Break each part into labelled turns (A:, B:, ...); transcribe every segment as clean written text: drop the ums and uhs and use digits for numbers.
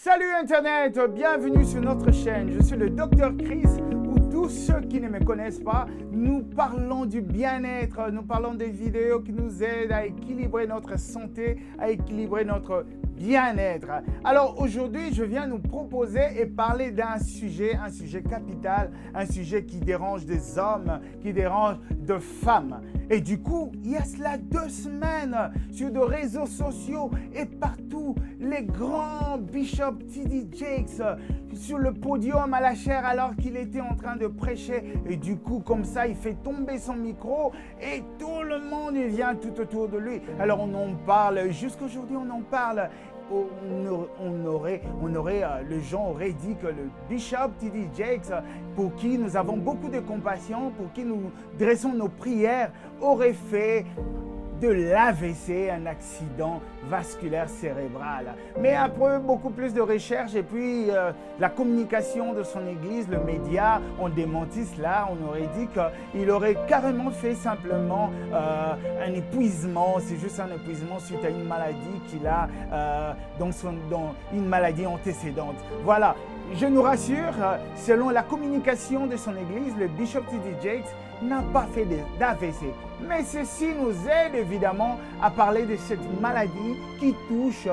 A: Salut Internet, bienvenue sur notre chaîne. Je suis le Dr Chris. Pour tous ceux qui ne me connaissent pas, nous parlons du bien-être, nous parlons des vidéos qui nous aident à équilibrer notre santé, à équilibrer notre bien-être. Alors aujourd'hui, je viens nous proposer et parler d'un sujet, un sujet capital, un sujet qui dérange des hommes, qui dérange de femmes. Et du coup, il y a cela 2 semaines, sur des réseaux sociaux et partout, les grands Bishop T.D. Jakes sur le podium à la chaire alors qu'il était en train de prêcher. Et du coup, comme ça, il fait tomber son micro et tout le monde vient tout autour de lui. Alors on en parle, jusqu'aujourd'hui on en parle. Les gens auraient dit que le Bishop T.D. Jakes, pour qui nous avons beaucoup de compassion, pour qui nous dressons nos prières, aurait fait de l'AVC, un accident vasculaire cérébral. Mais après beaucoup plus de recherches et puis la communication de son église, le média, ont démenti cela. On aurait dit qu'il aurait carrément fait simplement un épuisement. C'est juste un épuisement suite à une maladie qu'il a, dans une maladie antécédente. Voilà. Je nous rassure, selon la communication de son église, le Bishop T.D. Jakes n'a pas fait d'AVC. Mais ceci nous aide évidemment à parler de cette maladie qui touche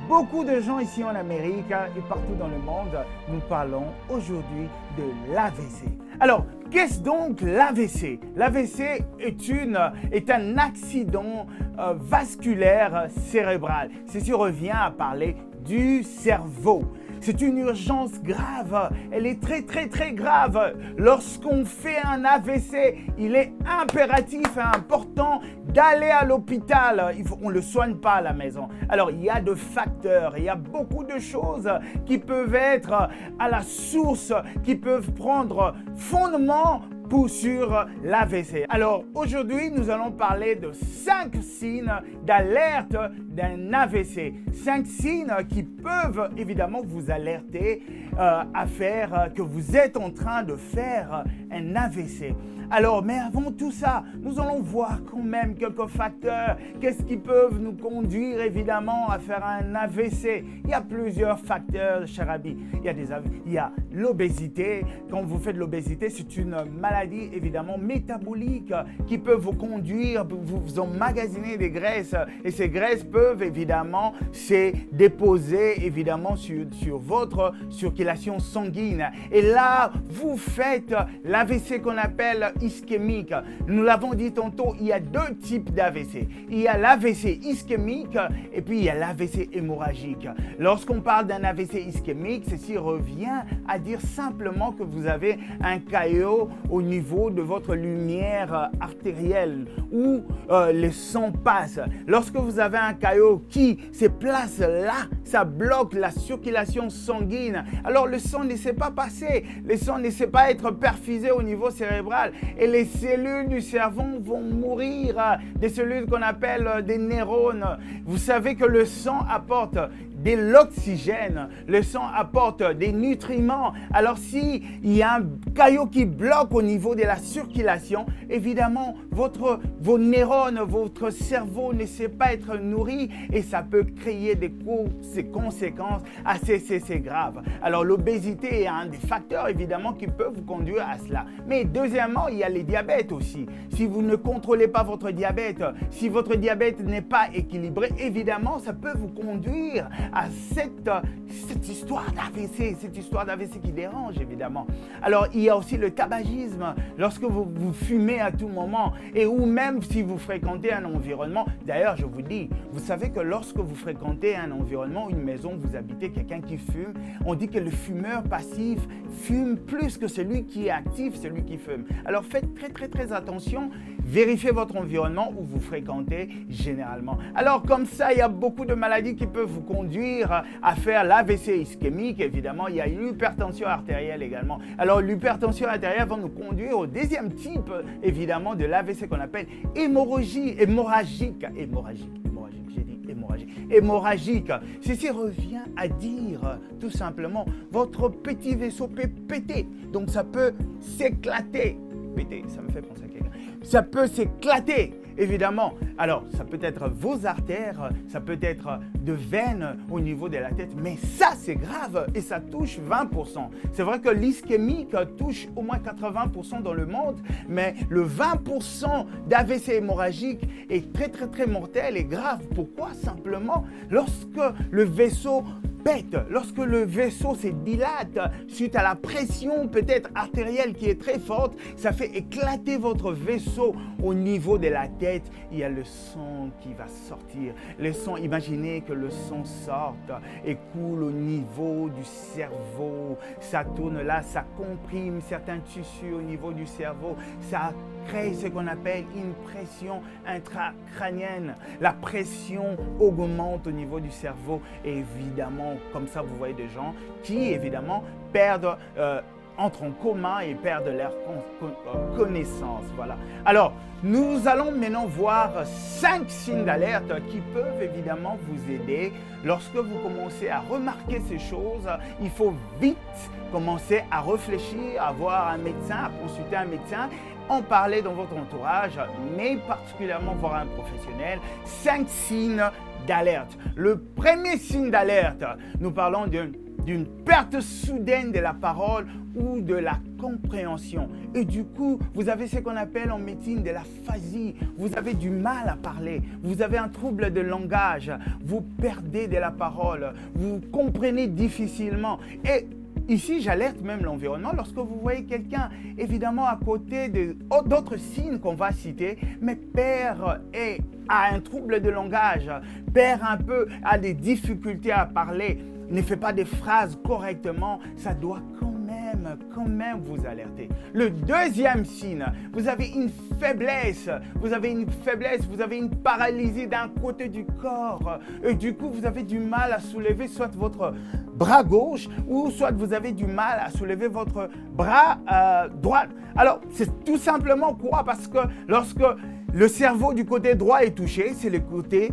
A: beaucoup de gens ici en Amérique et partout dans le monde. Nous parlons aujourd'hui de l'AVC. Alors, qu'est-ce donc l'AVC? L'AVC est un accident vasculaire cérébral. Ceci revient à parler du cerveau. C'est une urgence grave, elle est très grave. Lorsqu'on fait un AVC, il est impératif et important d'aller à l'hôpital. On ne le soigne pas à la maison. Alors il y a de facteurs, il y a beaucoup de choses qui peuvent être à la source, qui peuvent prendre fondement sur l'AVC. Alors aujourd'hui, nous allons parler de 5 signes d'alerte d'un AVC. 5 signes qui peuvent évidemment vous alerter à faire que vous êtes en train de faire un AVC. Alors, mais avant tout ça, nous allons voir quand même quelques facteurs. Qu'est-ce qui peuvent nous conduire évidemment à faire un AVC? Il y a plusieurs facteurs, cher ami. Il y a l'obésité. Quand vous faites de l'obésité, c'est une maladie évidemment métabolique qui peut vous conduire, vous emmagasiner des graisses. Et ces graisses peuvent évidemment se déposer évidemment sur votre circulation sanguine. Et là, vous faites l'AVC qu'on appelle ischémique. Nous l'avons dit tantôt, il y a 2 types d'AVC. Il y a l'AVC ischémique et puis il y a l'AVC hémorragique. Lorsqu'on parle d'un AVC ischémique, ceci revient à dire simplement que vous avez un caillot au niveau de votre lumière artérielle où le sang passe. Lorsque vous avez un caillot qui se place là, ça bloque la circulation sanguine. Alors le sang ne sait pas passer, le sang ne sait pas être perfusé au niveau cérébral et les cellules du cerveau vont mourir, des cellules qu'on appelle des neurones. Vous savez que le sang apporte de l'oxygène, le sang apporte des nutriments. Alors si il y a un caillot qui bloque au niveau de la circulation, évidemment vos neurones, votre cerveau ne sait pas être nourri et ça peut créer des conséquences assez graves. Alors l'obésité est un des facteurs évidemment qui peut vous conduire à cela. Mais deuxièmement, il y a les diabètes aussi. Si vous ne contrôlez pas votre diabète, si votre diabète n'est pas équilibré, évidemment ça peut vous conduire à cette histoire d'AVC, qui dérange évidemment. Alors il y a aussi le tabagisme, lorsque vous fumez à tout moment et ou même si vous fréquentez un environnement. D'ailleurs, je vous dis, vous savez que lorsque vous fréquentez un environnement, une maison, vous habitez quelqu'un qui fume, on dit que le fumeur passif fume plus que celui qui est actif, celui qui fume. Alors faites très attention, vérifiez votre environnement où vous fréquentez généralement. Alors comme ça, il y a beaucoup de maladies qui peuvent vous conduire à faire l'AVC ischémique. Évidemment, il y a l'hypertension artérielle également. Alors l'hypertension artérielle va nous conduire au 2e type évidemment de l'AVC qu'on appelle hémorragique. Hémorragique. Ceci revient à dire tout simplement votre petit vaisseau peut péter. Donc ça peut s'éclater. Péter, ça me fait penser à quelqu'un. Ça peut s'éclater. évidemment. Alors, ça peut être vos artères, ça peut être de veine au niveau de la tête. Mais ça, c'est grave et ça touche 20%. C'est vrai que l'ischémique touche au moins 80% dans le monde, mais le 20% d'AVC hémorragique est très, très, très mortel et grave. Pourquoi? Simplement, lorsque le vaisseau pète, lorsque le vaisseau se dilate suite à la pression peut-être artérielle qui est très forte, ça fait éclater votre vaisseau au niveau de la tête. Il y a le sang qui va sortir. Le sang, imaginez que le sang sorte et coule au niveau du cerveau. Ça tourne là, ça comprime certains tissus au niveau du cerveau. Ça crée ce qu'on appelle une pression intracrânienne. La pression augmente au niveau du cerveau et évidemment, comme ça, vous voyez des gens qui, évidemment, entrent en coma et perdent leur connaissance. Voilà. Alors, nous allons maintenant voir 5 signes d'alerte qui peuvent évidemment vous aider. Lorsque vous commencez à remarquer ces choses, il faut vite commencer à réfléchir, à voir un médecin, à consulter un médecin, en parler dans votre entourage, mais particulièrement voir un professionnel. 5 signes d'alerte. Le premier signe d'alerte, nous parlons d'une perte soudaine de la parole ou de la compréhension. Et du coup, vous avez ce qu'on appelle en médecine de l'aphasie. Vous avez du mal à parler. Vous avez un trouble de langage. Vous perdez de la parole. Vous comprenez difficilement. Et ici, j'alerte même l'environnement lorsque vous voyez quelqu'un, évidemment, à côté d'autres signes qu'on va citer, mais perd et a un trouble de langage, perd un peu, a des difficultés à parler, ne fait pas des phrases correctement, ça doit quand même vous alerter. Le deuxième signe, vous avez une faiblesse, vous avez une paralysie d'un côté du corps, et du coup, vous avez du mal à soulever soit votre bras gauche ou soit vous avez du mal à soulever votre bras droit. Alors, c'est tout simplement quoi? Parce que lorsque le cerveau du côté droit est touché, c'est le côté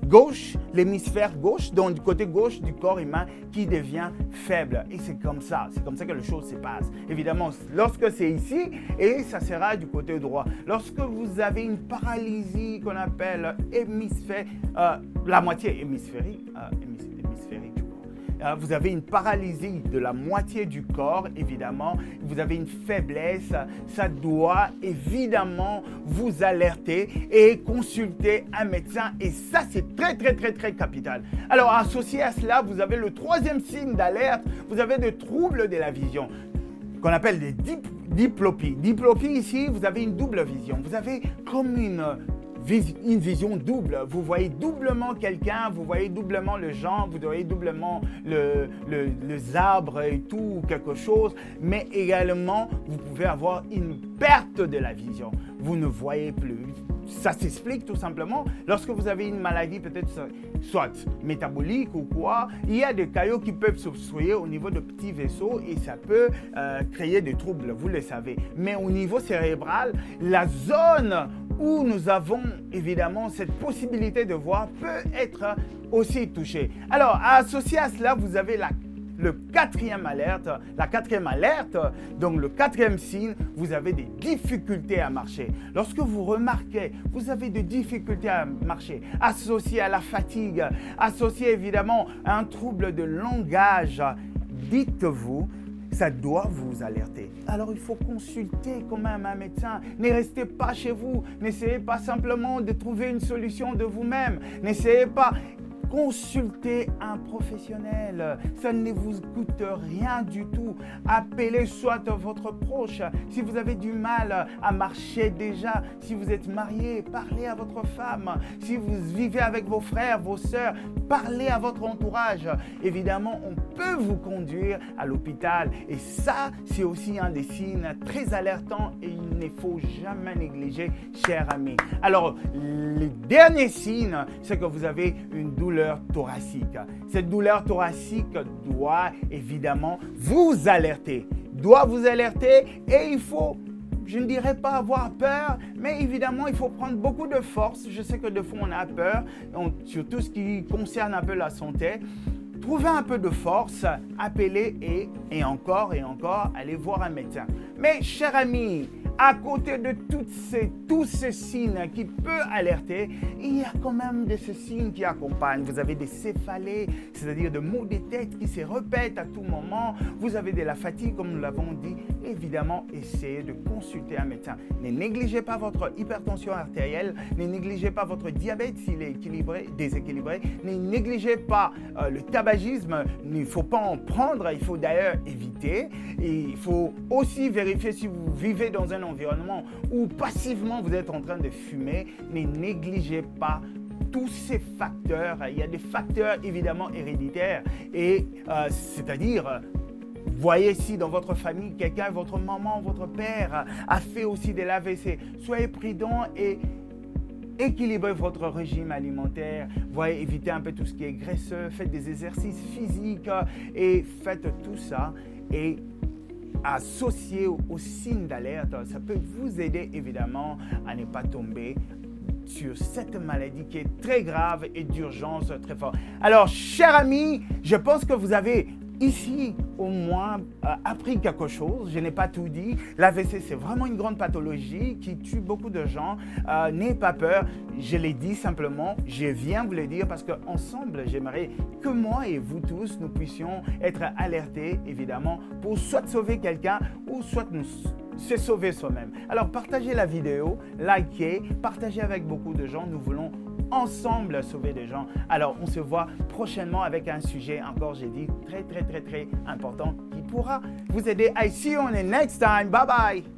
A: gauche, l'hémisphère gauche, donc du côté gauche du corps humain qui devient faible. Et c'est comme ça que les choses se passent. Évidemment, lorsque c'est ici, et ça sera du côté droit. Lorsque vous avez une paralysie qu'on appelle la moitié hémisphérique, vous avez une paralysie de la moitié du corps, évidemment, vous avez une faiblesse, ça doit évidemment vous alerter et consulter un médecin et ça c'est très capital. Alors associé à cela, vous avez le troisième signe d'alerte, vous avez des troubles de la vision qu'on appelle des diplopies. Diplopie ici, vous avez une double vision, vous avez comme une vision double. Vous voyez doublement quelqu'un, vous voyez doublement le genre, vous voyez doublement les arbres et tout, quelque chose, mais également, vous pouvez avoir une perte de la vision. Vous ne voyez plus. Ça s'explique tout simplement lorsque vous avez une maladie peut-être soit métabolique ou quoi, il y a des caillots qui peuvent s'obstruer au niveau de petits vaisseaux et ça peut créer des troubles, vous le savez. Mais au niveau cérébral, la zone où nous avons évidemment cette possibilité de voir peut être aussi touchée. Alors, associé à cela, vous avez la quatrième alerte, donc le quatrième signe, vous avez des difficultés à marcher. Lorsque vous remarquez, vous avez des difficultés à marcher, associé à la fatigue, associé évidemment à un trouble de langage, dites-vous, ça doit vous alerter. Alors il faut consulter quand même un médecin. Ne restez pas chez vous. N'essayez pas simplement de trouver une solution de vous-même. N'essayez pas. Consultez un professionnel, ça ne vous coûte rien du tout. Appelez soit votre proche, si vous avez du mal à marcher déjà, si vous êtes marié, parlez à votre femme, si vous vivez avec vos frères, vos sœurs, parlez à votre entourage. Évidemment, on peut vous conduire à l'hôpital et ça, c'est aussi un des signes très alertants et il ne faut jamais négliger, chers amis. Alors, le dernier signe, c'est que vous avez une douleur thoracique. Cette douleur thoracique doit évidemment vous alerter. Et il faut, je ne dirais pas avoir peur, mais évidemment, il faut prendre beaucoup de force. Je sais que des fois, on a peur, sur tout ce qui concerne un peu la santé. Trouvez un peu de force, appelez et encore, allez voir un médecin. Mais chers amis, à côté de tous ces signes qui peuvent alerter, il y a quand même de ces signes qui accompagnent. Vous avez des céphalées, c'est-à-dire de maux de tête qui se répètent à tout moment. Vous avez de la fatigue, comme nous l'avons dit. Évidemment, essayez de consulter un médecin. Ne négligez pas votre hypertension artérielle, ne négligez pas votre diabète s'il est déséquilibré, ne négligez pas le tabagisme. Il ne faut pas en prendre, il faut d'ailleurs éviter. Et il faut aussi vérifier si vous vivez dans un environnement où passivement vous êtes en train de fumer. Ne négligez pas tous ces facteurs. Il y a des facteurs évidemment héréditaires et c'est-à-dire voyez si dans votre famille, quelqu'un, votre maman, votre père a fait aussi de l'AVC. Soyez prudents et équilibrez votre régime alimentaire. Voyez, évitez un peu tout ce qui est graisseux. Faites des exercices physiques et faites tout ça. Et associé aux signes d'alerte, ça peut vous aider évidemment à ne pas tomber sur cette maladie qui est très grave et d'urgence très forte. Alors, chers amis, je pense que vous avez ici au moins appris quelque chose. Je n'ai pas tout dit. L'AVC, c'est vraiment une grande pathologie qui tue beaucoup de gens. N'ayez pas peur. Je l'ai dit simplement. Je viens vous le dire parce qu'ensemble, j'aimerais que moi et vous tous, nous puissions être alertés, évidemment, pour soit sauver quelqu'un ou soit nous se sauver soi-même. Alors, partagez la vidéo, likez, partagez avec beaucoup de gens. Nous voulons ensemble sauver des gens. Alors, on se voit prochainement avec un sujet encore, j'ai dit, très important qui pourra vous aider. I see you on the next time. Bye bye.